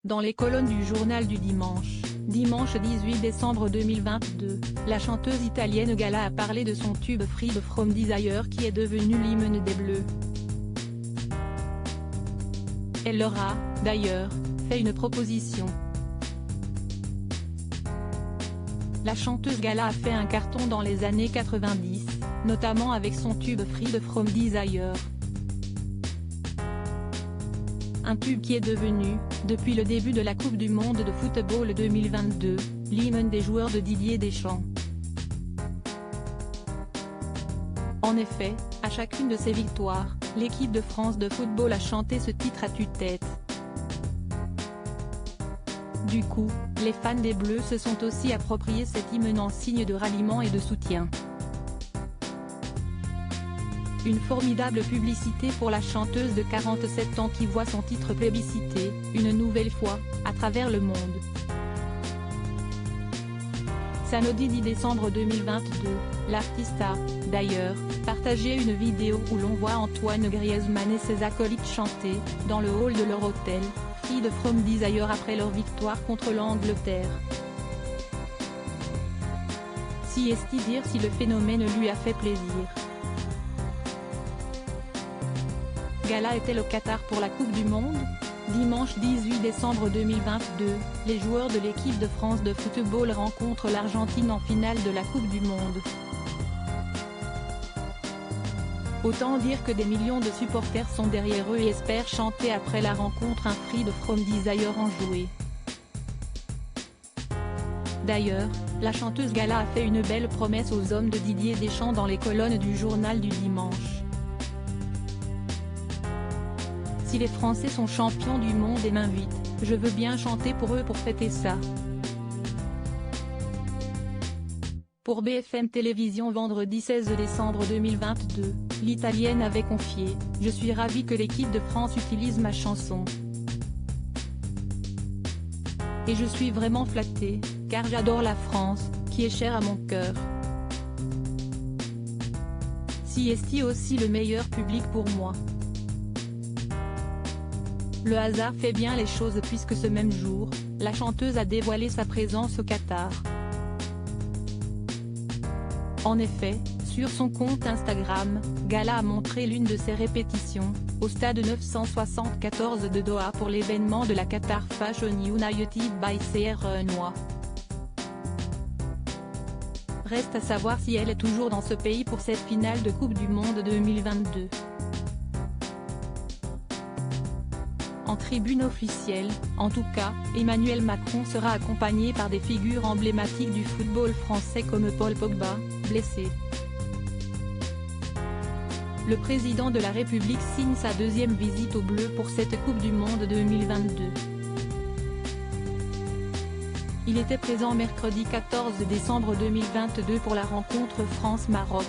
Dans les colonnes du journal du dimanche 18 décembre 2022, la chanteuse italienne Gala a parlé de son tube Freed From Desire qui est devenu l'hymne des Bleus. Elle leur a, d'ailleurs, fait une proposition. La chanteuse Gala a fait un carton dans les années 90, notamment avec son tube Freed From Desire. Un tube qui est devenu, depuis le début de la Coupe du Monde de football 2022, l'hymne des joueurs de Didier Deschamps. En effet, à chacune de ses victoires, l'équipe de France de football a chanté ce titre à tue-tête. Du coup, les fans des Bleus se sont aussi appropriés cet hymne en signe de ralliement et de soutien. Une formidable publicité pour la chanteuse de 47 ans qui voit son titre plébiscité, une nouvelle fois, à travers le monde. Samedi 10 décembre 2022, l'artiste a, d'ailleurs, partagé une vidéo où l'on voit Antoine Griezmann et ses acolytes chanter, dans le hall de leur hôtel, Freed From Desire après leur victoire contre l'Angleterre. Si est-il dire si le phénomène lui a fait plaisir. Gala est-elle au Qatar pour la Coupe du Monde? Dimanche 18 décembre 2022, les joueurs de l'équipe de France de football rencontrent l'Argentine en finale de la Coupe du Monde. Autant dire que des millions de supporters sont derrière eux et espèrent chanter après la rencontre un Freed From Desire enjoué. D'ailleurs, la chanteuse Gala a fait une belle promesse aux hommes de Didier Deschamps dans les colonnes du journal du dimanche. Si les Français sont champions du monde et m'invitent, je veux bien chanter pour eux pour fêter ça. Pour BFM Télévision vendredi 16 décembre 2022, l'Italienne avait confié « Je suis ravie que l'équipe de France utilise ma chanson. Et je suis vraiment flattée, car j'adore la France, qui est chère à mon cœur. Si est aussi le meilleur public pour moi. Le hasard fait bien les choses puisque ce même jour, la chanteuse a dévoilé sa présence au Qatar. En effet, sur son compte Instagram, Gala a montré l'une de ses répétitions, au stade 974 de Doha pour l'événement de la Qatar Fashion United by CRNOA. Reste à savoir si elle est toujours dans ce pays pour cette finale de Coupe du Monde 2022. En tribune officielle, en tout cas, Emmanuel Macron sera accompagné par des figures emblématiques du football français comme Paul Pogba, blessé. Le président de la République signe sa deuxième visite aux Bleus pour cette Coupe du Monde 2022. Il était présent mercredi 14 décembre 2022 pour la rencontre France-Maroc,